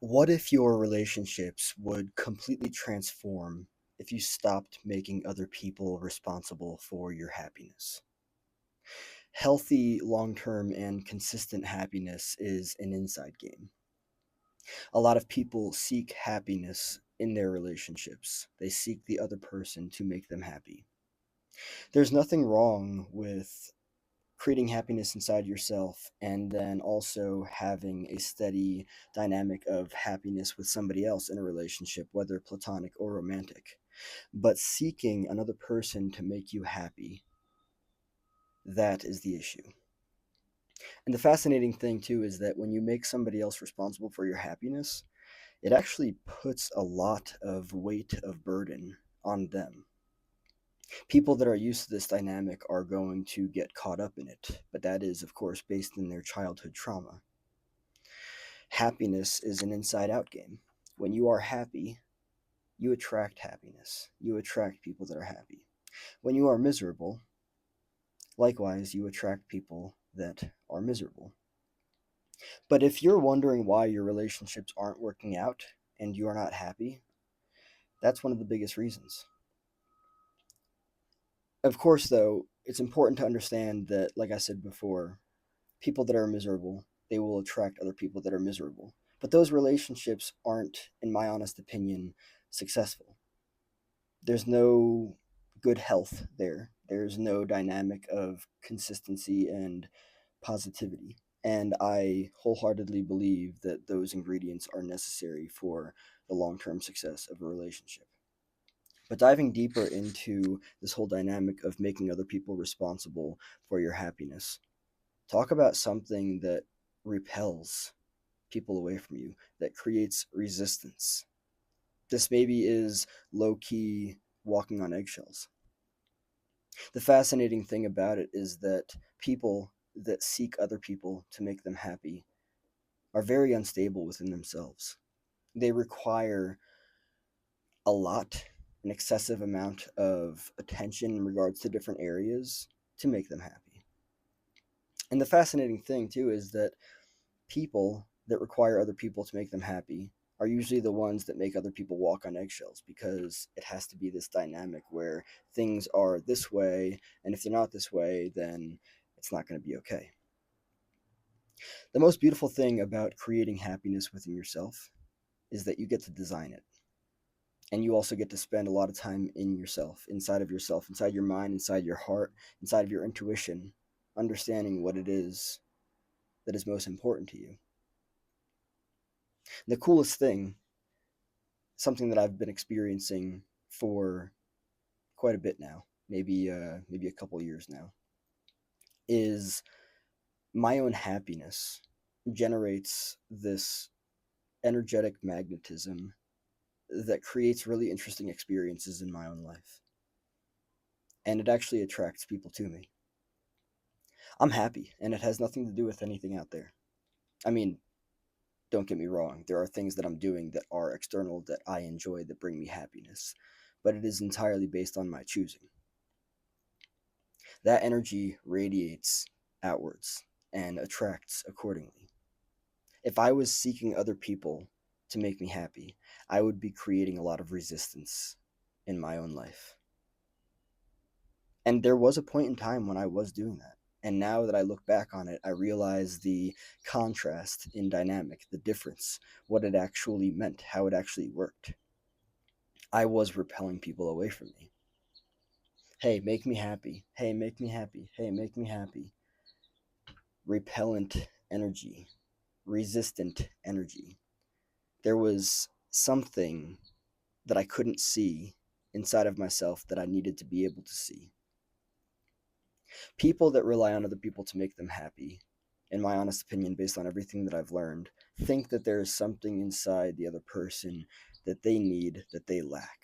What if your relationships would completely transform if you stopped making other people responsible for your happiness? Healthy, long term, and consistent happiness is an inside game. A lot of people seek happiness in their relationships, they seek the other person to make them happy. There's nothing wrong with creating happiness inside yourself and then also having a steady dynamic of happiness with somebody else in a relationship, whether platonic or romantic. But seeking another person to make you happy, that is the issue. And the fascinating thing, too, is that when you make somebody else responsible for your happiness, it actually puts a lot of weight of burden on them. People that are used to this dynamic are going to get caught up in it, but that is, of course, based in their childhood trauma. Happiness is an inside out game. When you are happy, you attract happiness. You attract people that are happy. When you are miserable, likewise, you attract people that are miserable. But if you're wondering why your relationships aren't working out and you are not happy, that's one of the biggest reasons. Of course, though, it's important to understand that, like I said before, people that are miserable, they will attract other people that are miserable. But those relationships aren't, in my honest opinion, successful. There's no good health there. There's no dynamic of consistency and positivity. And I wholeheartedly believe that those ingredients are necessary for the long term success of a relationship. But diving deeper into this whole dynamic of making other people responsible for your happiness, talk about something that repels people away from you, that creates resistance. This maybe is low key walking on eggshells. The fascinating thing about it is that people that seek other people to make them happy are very unstable within themselves. They require a lot, an excessive amount of attention in regards to different areas to make them happy. And the fascinating thing, too, is that people that require other people to make them happy are usually the ones that make other people walk on eggshells because it has to be this dynamic where things are this way, and if they're not this way, then it's not going to be okay. The most beautiful thing about creating happiness within yourself is that you get to design it. And you also get to spend a lot of time in yourself, inside your mind, inside your heart, inside of your intuition, understanding what it is that is most important to you. The coolest thing, something that I've been experiencing for quite a bit now, maybe a couple years now, is my own happiness generates this energetic magnetism that creates really interesting experiences in my own life. And it actually attracts people to me. I'm happy, and it has nothing to do with anything out there. I mean, don't get me wrong, there are things that I'm doing that are external that I enjoy that bring me happiness, but it is entirely based on my choosing. That energy radiates outwards and attracts accordingly. If I was seeking other people to make me happy, I would be creating a lot of resistance in my own life. And there was a point in time when I was doing that. And now that I look back on it, I realize the contrast in dynamic, the difference, what it actually meant, how it actually worked. I was repelling people away from me. Hey, make me happy. Hey, make me happy. Hey, make me happy. Repellent energy, resistant energy. There was something that I couldn't see inside of myself that I needed to be able to see. People that rely on other people to make them happy, in my honest opinion, based on everything that I've learned, think that there is something inside the other person that they need that they lack.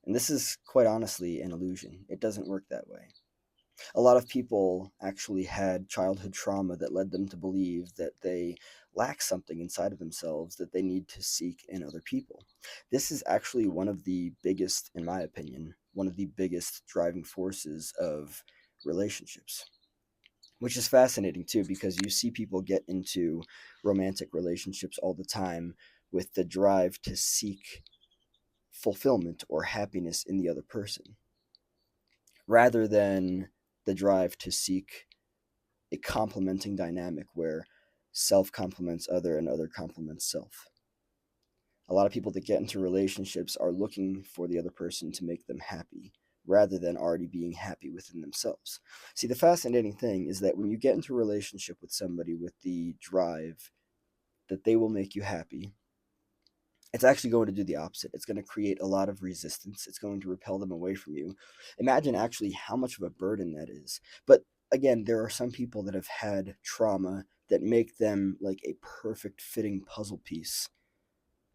And this is quite honestly an illusion. It doesn't work that way. A lot of people actually had childhood trauma that led them to believe that they lack something inside of themselves that they need to seek in other people. This is actually one of the biggest, in my opinion, one of the biggest driving forces of relationships. which is fascinating too, because you see people get into romantic relationships all the time with the drive to seek fulfillment or happiness in the other person rather than the drive to seek a complementing dynamic where self complements other and other complements self. A lot of people that get into relationships are looking for the other person to make them happy rather than already being happy within themselves. See, the fascinating thing is that when you get into a relationship with somebody with the drive that they will make you happy, it's actually going to do the opposite. It's going to create a lot of resistance. It's going to repel them away from you. Imagine actually how much of a burden that is. But again, there are some people that have had trauma that make them like a perfect fitting puzzle piece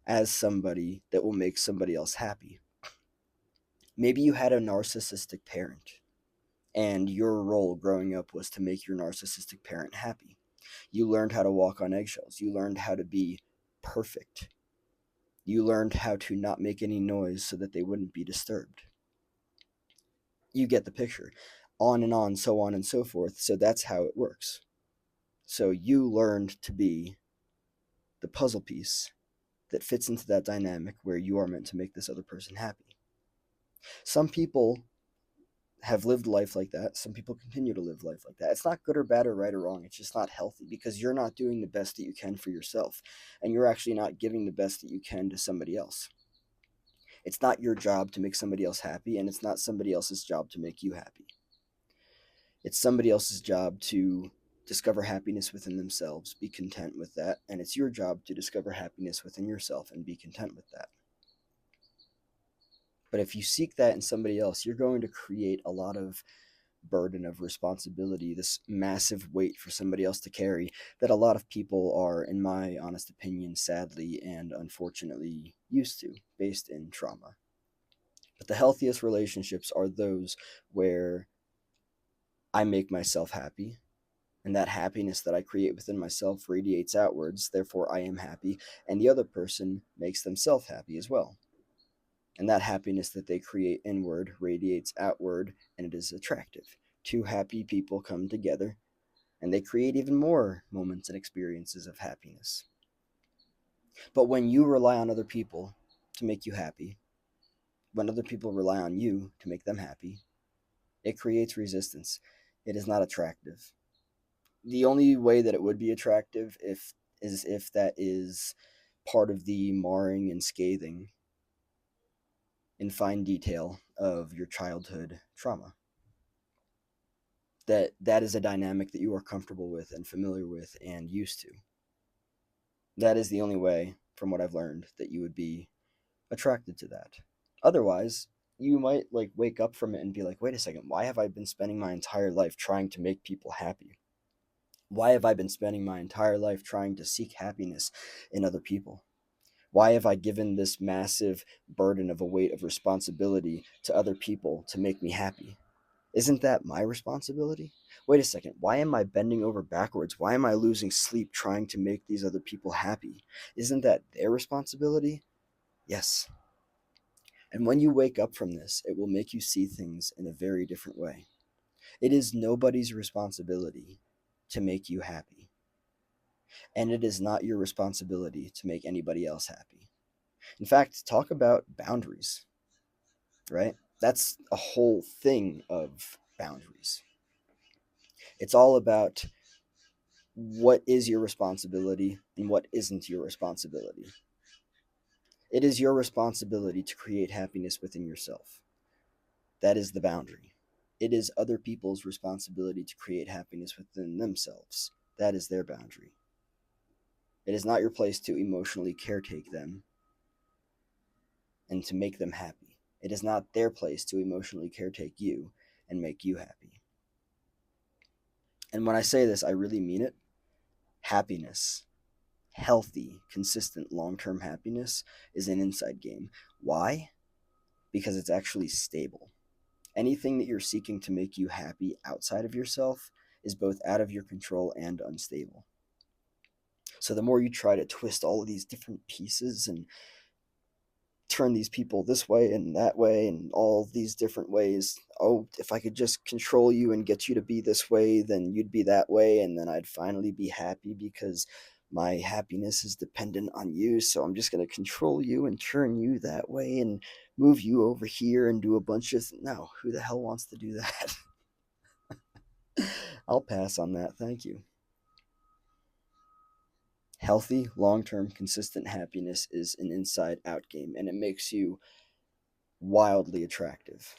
as somebody that will make somebody else happy. Maybe you had a narcissistic parent, and your role growing up was to make your narcissistic parent happy. You learned how to walk on eggshells. You learned how to be perfect. You learned how to not make any noise so that they wouldn't be disturbed. You get the picture. On, so on and so forth. So that's how it works. So you learned to be the puzzle piece that fits into that dynamic where you are meant to make this other person happy. Some people have lived life like that. Some people continue to live life like that. It's not good or bad or right or wrong. It's just not healthy because you're not doing the best that you can for yourself, and you're actually not giving the best that you can to somebody else. It's not your job to make somebody else happy, and it's not somebody else's job to make you happy. It's somebody else's job to discover happiness within themselves, be content with that, and it's your job to discover happiness within yourself and be content with that. But if you seek that in somebody else, you're going to create a lot of burden of responsibility, this massive weight for somebody else to carry that a lot of people are, in my honest opinion, sadly and unfortunately used to, based in trauma. But the healthiest relationships are those where I make myself happy, and that happiness that I create within myself radiates outwards, therefore I am happy, and the other person makes themselves happy as well. And that happiness that they create inward radiates outward, and it is attractive. Two happy people come together, and they create even more moments and experiences of happiness. But when you rely on other people to make you happy, when other people rely on you to make them happy, it creates resistance. It is not attractive. The only way that it would be attractive if that is part of the marring and scathing in fine detail of your childhood trauma. That is a dynamic that you are comfortable with and familiar with and used to. That is the only way, from what I've learned, that you would be attracted to that. Otherwise, you might like wake up from it and be like, wait a second, why have I been spending my entire life trying to make people happy? Why have I been spending my entire life trying to seek happiness in other people? Why have I given this massive burden of a weight of responsibility to other people to make me happy? Isn't that my responsibility? Wait a second, why am I bending over backwards? Why am I losing sleep trying to make these other people happy? Isn't that their responsibility? Yes. And when you wake up from this, it will make you see things in a very different way. It is nobody's responsibility to make you happy. And it is not your responsibility to make anybody else happy. In fact, talk about boundaries, right? That's a whole thing of boundaries. It's all about what is your responsibility and what isn't your responsibility. It is your responsibility to create happiness within yourself. That is the boundary. It is other people's responsibility to create happiness within themselves. That is their boundary. It is not your place to emotionally caretake them and to make them happy. It is not their place to emotionally caretake you and make you happy. And when I say this, I really mean it. Happiness, healthy, consistent, long term happiness is an inside game. Why? Because it's actually stable. Anything that you're seeking to make you happy outside of yourself is both out of your control and unstable. So the more you try to twist all of these different pieces and turn these people this way and that way and all these different ways. Oh, if I could just control you and get you to be this way, then you'd be that way, and then I'd finally be happy because my happiness is dependent on you. So I'm just going to control you and turn you that way and move you over here and do a bunch of. No, who the hell wants to do that? I'll pass on that. Thank you. Healthy, long term, consistent happiness is an inside out game, and it makes you wildly attractive.